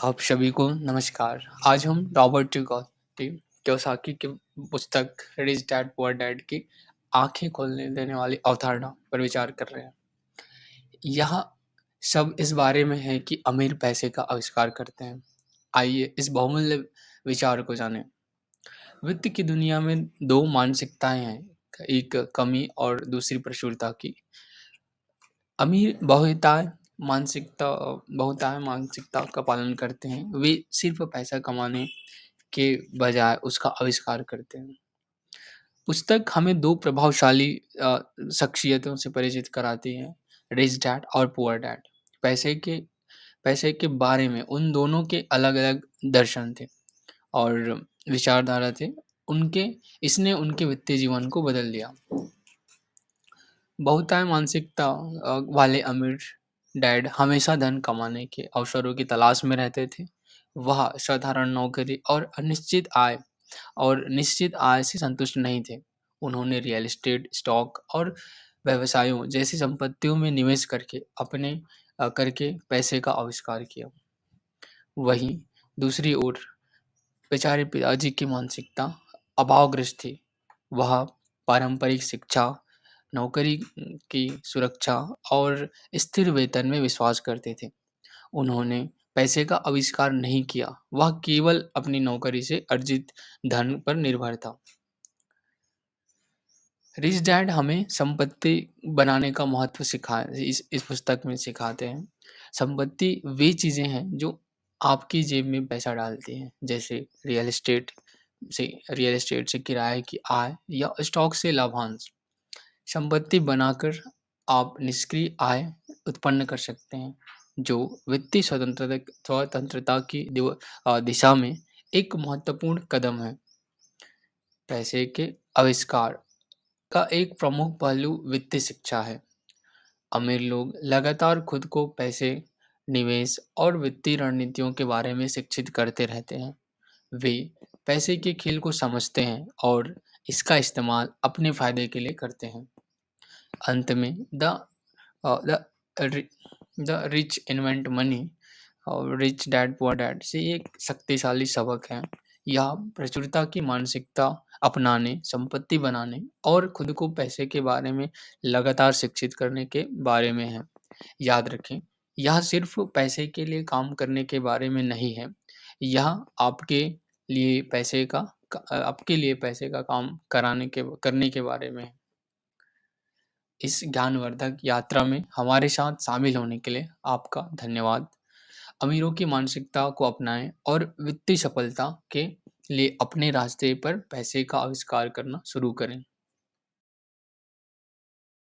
आप सभी को नमस्कार। आज हम रॉबर्ट कियोसाकी की पुस्तक रिच डैड पुअर डैड की आंखें खोलने देने वाली अवधारणा पर विचार कर रहे हैं। यह सब इस बारे में है कि अमीर पैसे का आविष्कार करते हैं। आइए इस बहुमूल्य विचार को जानें। वित्त की दुनिया में दो मानसिकताएं हैं, एक कमी और दूसरी प्रचुरता की। अमीर बहुतायत मानसिकता का पालन करते हैं। वे सिर्फ पैसा कमाने के बजाय उसका आविष्कार करते हैं। पुस्तक हमें दो प्रभावशाली शख्सियतों से परिचित कराती है, रिच डैड और पुअर डैड। पैसे के पैसे के बारे में उन दोनों के अलग-अलग दर्शन थे और विचारधारा थे। उनके इसने उनके वित्तीय जीवन को बदल दिया। बहुतायत मानसिकता वाले अमीर डैड हमेशा धन कमाने के अवसरों की तलाश में रहते थे। वह साधारण नौकरी और निश्चित आय से संतुष्ट नहीं थे। उन्होंने रियल एस्टेट, स्टॉक और व्यवसायों जैसी संपत्तियों में निवेश करके पैसे का आविष्कार किया। वहीं दूसरी ओर बेचारे पिताजी की मानसिकता अभावग्रस्त थी। वह पारंपरिक शिक्षा, नौकरी की सुरक्षा और स्थिर वेतन में विश्वास करते थे। उन्होंने पैसे का आविष्कार नहीं किया, वह केवल अपनी नौकरी से अर्जित धन पर निर्भर था। रिच डैड हमें संपत्ति बनाने का महत्व इस पुस्तक में सिखाते हैं। संपत्ति वे चीज़ें हैं जो आपकी जेब में पैसा डालती हैं, जैसे रियल एस्टेट से किराए की आय या स्टॉक से लाभांश। संपत्ति बनाकर आप निष्क्रिय आय उत्पन्न कर सकते हैं, जो वित्तीय स्वतंत्रता की दिशा में एक महत्वपूर्ण कदम है। पैसे के आविष्कार का एक प्रमुख पहलू वित्तीय शिक्षा है। अमीर लोग लगातार खुद को पैसे, निवेश और वित्तीय रणनीतियों के बारे में शिक्षित करते रहते हैं। वे पैसे के खेल को समझते हैं और इसका इस्तेमाल अपने फायदे के लिए करते हैं। अंत में the the rich invent money और रिच डैड पुअर डैड से एक शक्तिशाली सबक है। यह प्रचुरता की मानसिकता अपनाने, संपत्ति बनाने और खुद को पैसे के बारे में लगातार शिक्षित करने के बारे में है। याद रखें, यह सिर्फ पैसे के लिए काम करने के बारे में नहीं है। यह लिए पैसे का आपके लिए पैसे का काम करने के बारे में है। इस ज्ञानवर्धक यात्रा में हमारे साथ शामिल होने के लिए आपका धन्यवाद। अमीरों की मानसिकता को अपनाएं और वित्तीय सफलता के लिए अपने रास्ते पर पैसे का आविष्कार करना शुरू करें।